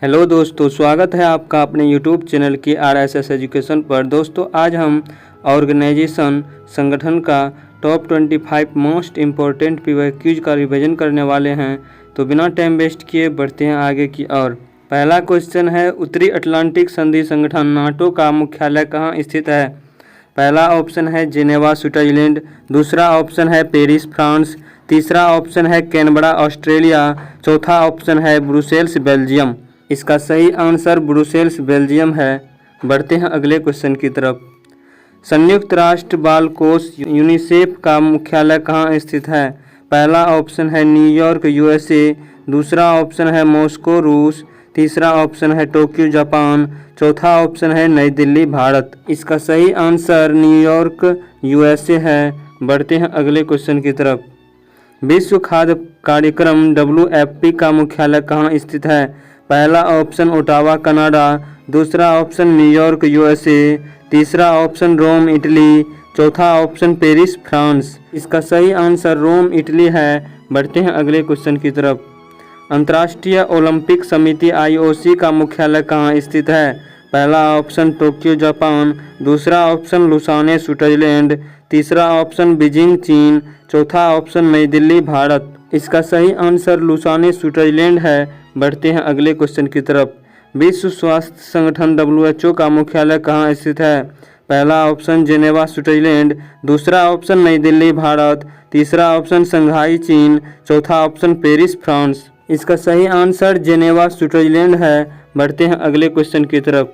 Hello दोस्तों, स्वागत है आपका अपने यूट्यूब चैनल की RSS एजुकेशन पर। दोस्तों, आज हम ऑर्गेनाइजेशन संगठन का टॉप 25 मोस्ट इम्पोर्टेंट PYQs का रिवीजन करने वाले हैं। तो बिना टाइम वेस्ट किए बढ़ते हैं आगे की ओर। पहला क्वेश्चन है, उत्तरी अटलांटिक संधि संगठन नाटो का मुख्यालय कहाँ स्थित है? पहला ऑप्शन है जेनेवा स्विट्जरलैंड, दूसरा ऑप्शन है पेरिस फ्रांस, तीसरा ऑप्शन है कैनबरा ऑस्ट्रेलिया, चौथा ऑप्शन है ब्रुसेल्स बेल्जियम। इसका सही आंसर ब्रुसेल्स बेल्जियम है। बढ़ते हैं अगले क्वेश्चन की तरफ। संयुक्त राष्ट्र बाल कोष यूनिसेफ का मुख्यालय कहाँ स्थित है? पहला ऑप्शन है न्यूयॉर्क USA, दूसरा ऑप्शन है मॉस्को रूस, तीसरा ऑप्शन है टोक्यो जापान, चौथा ऑप्शन है नई दिल्ली भारत। इसका सही आंसर न्यूयॉर्क USA है। बढ़ते हैं अगले क्वेश्चन की तरफ। विश्व खाद्य कार्यक्रम WFP का मुख्यालय कहाँ स्थित है? पहला ऑप्शन ओटावा कनाडा, दूसरा ऑप्शन न्यूयॉर्क USA, तीसरा ऑप्शन रोम इटली, चौथा ऑप्शन पेरिस फ्रांस। इसका सही आंसर रोम इटली है। बढ़ते हैं अगले क्वेश्चन की तरफ। अंतर्राष्ट्रीय ओलंपिक समिति IOC का मुख्यालय कहाँ स्थित है? पहला ऑप्शन टोक्यो जापान, दूसरा ऑप्शन लुसाने स्विट्जरलैंड, तीसरा ऑप्शन बीजिंग चीन, चौथा ऑप्शन नई दिल्ली भारत। इसका सही आंसर लुसाने स्विट्जरलैंड है। बढ़ते हैं अगले क्वेश्चन की तरफ। विश्व स्वास्थ्य संगठन WHO का मुख्यालय कहाँ स्थित है? पहला ऑप्शन जेनेवा स्विट्जरलैंड, दूसरा ऑप्शन नई दिल्ली भारत, तीसरा ऑप्शन शंघाई चीन, चौथा ऑप्शन पेरिस फ्रांस। इसका सही आंसर जेनेवा स्विट्जरलैंड है। बढ़ते हैं अगले क्वेश्चन की तरफ।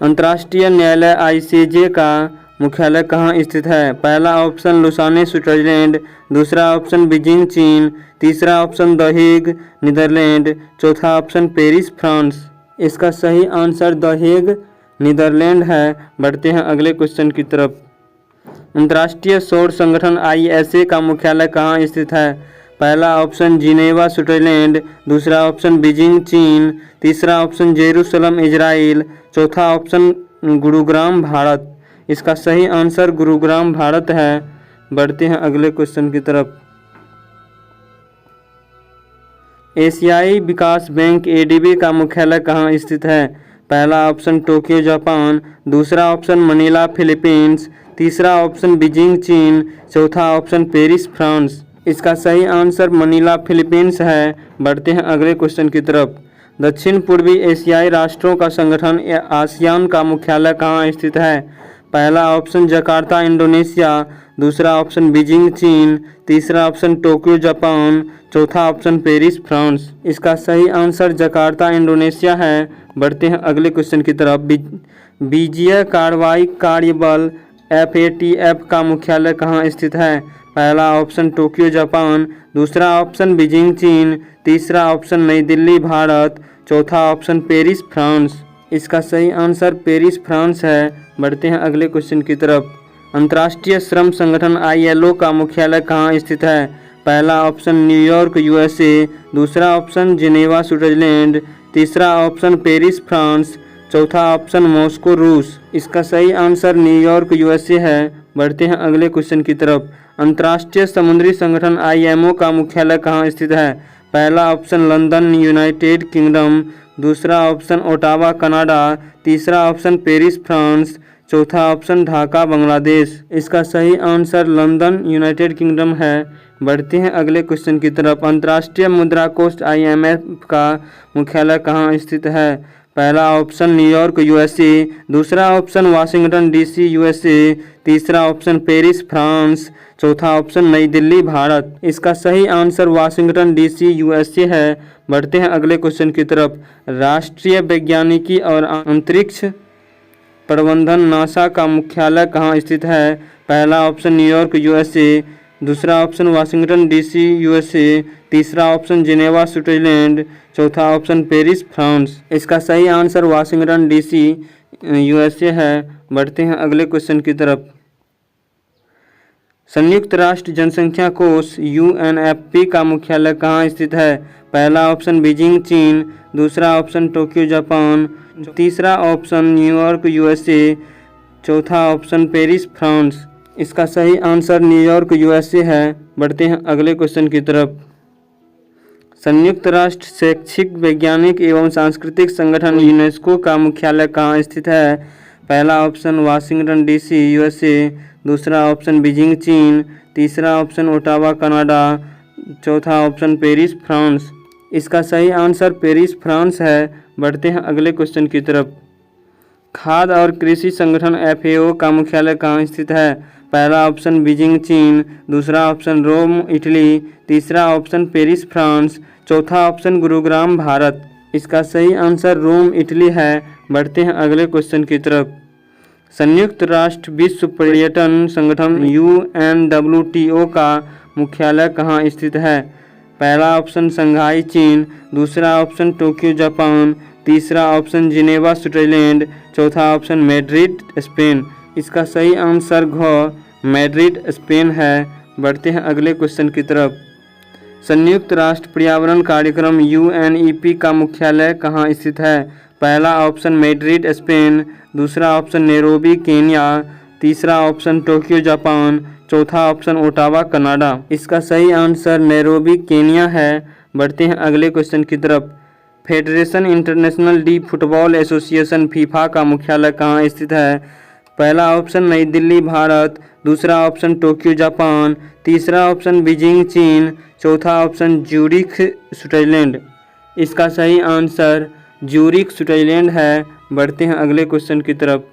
अंतर्राष्ट्रीय न्यायालय ICJ का मुख्यालय कहाँ स्थित है? पहला ऑप्शन लुसाने स्विट्जरलैंड, दूसरा ऑप्शन बीजिंग चीन, तीसरा ऑप्शन द हेग नीदरलैंड, चौथा ऑप्शन पेरिस फ्रांस। इसका सही आंसर द हेग नीदरलैंड है। बढ़ते हैं अगले क्वेश्चन की तरफ। अंतर्राष्ट्रीय सौर संगठन ISA का मुख्यालय कहाँ स्थित है? पहला ऑप्शन जिनेवा स्विट्जरलैंड, दूसरा ऑप्शन बीजिंग चीन, तीसरा ऑप्शन जेरूसलम इजराइल, चौथा ऑप्शन गुरुग्राम भारत। इसका सही आंसर गुरुग्राम भारत है। बढ़ते हैं अगले क्वेश्चन की तरफ। एशियाई विकास बैंक ADB का मुख्यालय कहाँ स्थित है? पहला ऑप्शन टोक्यो जापान, दूसरा ऑप्शन मनीला फिलीपींस, तीसरा ऑप्शन बीजिंग चीन, चौथा ऑप्शन पेरिस फ्रांस। इसका सही आंसर मनीला फिलीपींस है। बढ़ते हैं अगले क्वेश्चन की तरफ। दक्षिण पूर्वी एशियाई राष्ट्रों का संगठन आसियान का मुख्यालय कहाँ स्थित है? पहला ऑप्शन जकार्ता इंडोनेशिया, दूसरा ऑप्शन बीजिंग चीन, तीसरा ऑप्शन टोक्यो जापान, चौथा ऑप्शन पेरिस फ्रांस। इसका सही आंसर जकार्ता इंडोनेशिया है। बढ़ते हैं अगले क्वेश्चन की तरफ। बीजीय कार्रवाई कार्यबल FATF का मुख्यालय कहाँ स्थित है? पहला ऑप्शन टोक्यो जापान, दूसरा ऑप्शन बीजिंग चीन, तीसरा ऑप्शन नई दिल्ली भारत, चौथा ऑप्शन पेरिस फ्रांस। इसका सही आंसर पेरिस फ्रांस है। बढ़ते हैं अगले क्वेश्चन की तरफ। अंतर्राष्ट्रीय श्रम संगठन ILO का मुख्यालय कहाँ स्थित है? पहला ऑप्शन न्यूयॉर्क USA, दूसरा ऑप्शन जिनेवा स्विट्जरलैंड, तीसरा ऑप्शन पेरिस फ्रांस, चौथा ऑप्शन मॉस्को रूस। इसका सही आंसर न्यूयॉर्क USA है। बढ़ते हैं अगले क्वेश्चन की तरफ। अंतर्राष्ट्रीय समुद्री संगठन IMO का मुख्यालय कहाँ स्थित है? पहला ऑप्शन लंदन यूनाइटेड किंगडम, दूसरा ऑप्शन ओटावा कनाडा, तीसरा ऑप्शन पेरिस फ्रांस, चौथा ऑप्शन ढाका बांग्लादेश। इसका सही आंसर लंदन यूनाइटेड किंगडम है। बढ़ते हैं अगले क्वेश्चन की तरफ। अंतर्राष्ट्रीय मुद्रा कोष IMF का मुख्यालय कहाँ स्थित है? पहला ऑप्शन न्यूयॉर्क USA, दूसरा ऑप्शन वाशिंगटन DC USA, तीसरा ऑप्शन पेरिस फ्रांस, चौथा ऑप्शन नई दिल्ली भारत। इसका सही आंसर वाशिंगटन DC USA है। बढ़ते हैं अगले क्वेश्चन की तरफ। राष्ट्रीय वैज्ञानिकी और अंतरिक्ष प्रबंधन NASA का मुख्यालय कहाँ स्थित है? पहला ऑप्शन न्यूयॉर्क USA, दूसरा ऑप्शन वाशिंगटन DC USA, तीसरा ऑप्शन जिनेवा स्विट्जरलैंड, चौथा ऑप्शन पेरिस फ्रांस। इसका सही आंसर वाशिंगटन DC USA है। बढ़ते हैं अगले क्वेश्चन की तरफ। संयुक्त राष्ट्र जनसंख्या कोष UNFP का मुख्यालय कहाँ स्थित है? पहला ऑप्शन बीजिंग चीन, दूसरा ऑप्शन टोक्यो जापान, तीसरा ऑप्शन न्यूयॉर्क USA, चौथा ऑप्शन पेरिस फ्रांस। इसका सही आंसर न्यूयॉर्क USA है। बढ़ते हैं अगले क्वेश्चन की तरफ। संयुक्त राष्ट्र शैक्षिक वैज्ञानिक एवं सांस्कृतिक संगठन यूनेस्को का मुख्यालय कहाँ स्थित है? पहला ऑप्शन वाशिंगटन डीसी यूएसए, दूसरा ऑप्शन बीजिंग चीन, तीसरा ऑप्शन ओटावा कनाडा, चौथा ऑप्शन पेरिस फ्रांस। इसका सही आंसर पेरिस फ्रांस है। बढ़ते हैं अगले क्वेश्चन की तरफ। खाद्य और कृषि संगठन FAO का मुख्यालय कहाँ स्थित है? पहला ऑप्शन बीजिंग चीन, दूसरा ऑप्शन रोम इटली, तीसरा ऑप्शन पेरिस फ्रांस, चौथा ऑप्शन गुरुग्राम भारत। इसका सही आंसर रोम इटली है। बढ़ते हैं अगले क्वेश्चन की तरफ। संयुक्त राष्ट्र विश्व पर्यटन संगठन UNWTO का मुख्यालय कहाँ स्थित है? पहला ऑप्शन शंघाई चीन, दूसरा ऑप्शन टोक्यो जापान, तीसरा ऑप्शन जिनेवा स्विट्जरलैंड, चौथा ऑप्शन मैड्रिड स्पेन। इसका सही आंसर घ मैड्रिड स्पेन है। बढ़ते हैं अगले क्वेश्चन की तरफ। संयुक्त राष्ट्र पर्यावरण कार्यक्रम UNEP का मुख्यालय कहाँ स्थित है? पहला ऑप्शन मैड्रिड स्पेन, दूसरा ऑप्शन नैरोबी केन्या, तीसरा ऑप्शन टोक्यो जापान, चौथा ऑप्शन ओटावा कनाडा। इसका सही आंसर नैरोबी केन्या है। बढ़ते हैं अगले क्वेश्चन की तरफ। Federation international D football association FIFA का मुख्यालय कहाँ स्थित है? पहला ऑप्शन नई दिल्ली भारत, दूसरा ऑप्शन टोक्यो जापान, तीसरा ऑप्शन बीजिंग चीन, चौथा ऑप्शन ज्यूरिख स्विट्जरलैंड। इसका सही आंसर ज्यूरिख स्विट्जरलैंड है। बढ़ते हैं अगले क्वेश्चन की तरफ।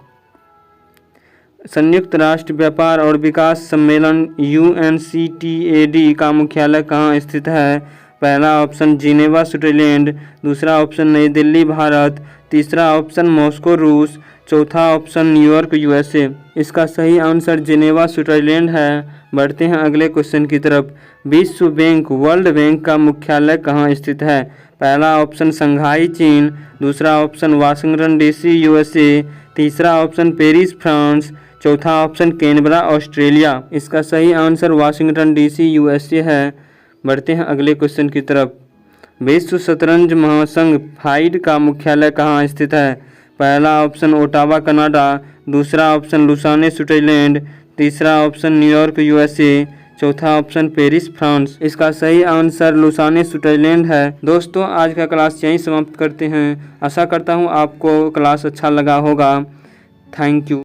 संयुक्त राष्ट्र व्यापार और विकास सम्मेलन UNCTAD का मुख्यालय कहाँ स्थित है? पहला ऑप्शन जिनेवा स्विट्जरलैंड, दूसरा ऑप्शन नई दिल्ली भारत, तीसरा ऑप्शन मॉस्को रूस, चौथा ऑप्शन न्यूयॉर्क USA। इसका सही आंसर जिनेवा स्विट्जरलैंड है। बढ़ते हैं अगले क्वेश्चन की तरफ। विश्व बैंक वर्ल्ड बैंक का मुख्यालय कहाँ स्थित है? पहला ऑप्शन शंघाई चीन, दूसरा ऑप्शन वाशिंगटन DC USA, तीसरा ऑप्शन पेरिस फ्रांस, चौथा ऑप्शन कैनबरा ऑस्ट्रेलिया। इसका सही आंसर वाशिंगटन DC USA है। बढ़ते हैं अगले क्वेश्चन की तरफ। विश्व शतरंज महासंघ फाइड का मुख्यालय कहाँ स्थित है? पहला ऑप्शन ओटावा कनाडा, दूसरा ऑप्शन लुसाने स्विट्जरलैंड, तीसरा ऑप्शन न्यूयॉर्क USA, चौथा ऑप्शन पेरिस फ्रांस। इसका सही आंसर लुसाने स्विट्जरलैंड है। दोस्तों आज का क्लास यहीं समाप्त करते हैं। आशा करता हूँ आपको क्लास अच्छा लगा होगा। Thank you.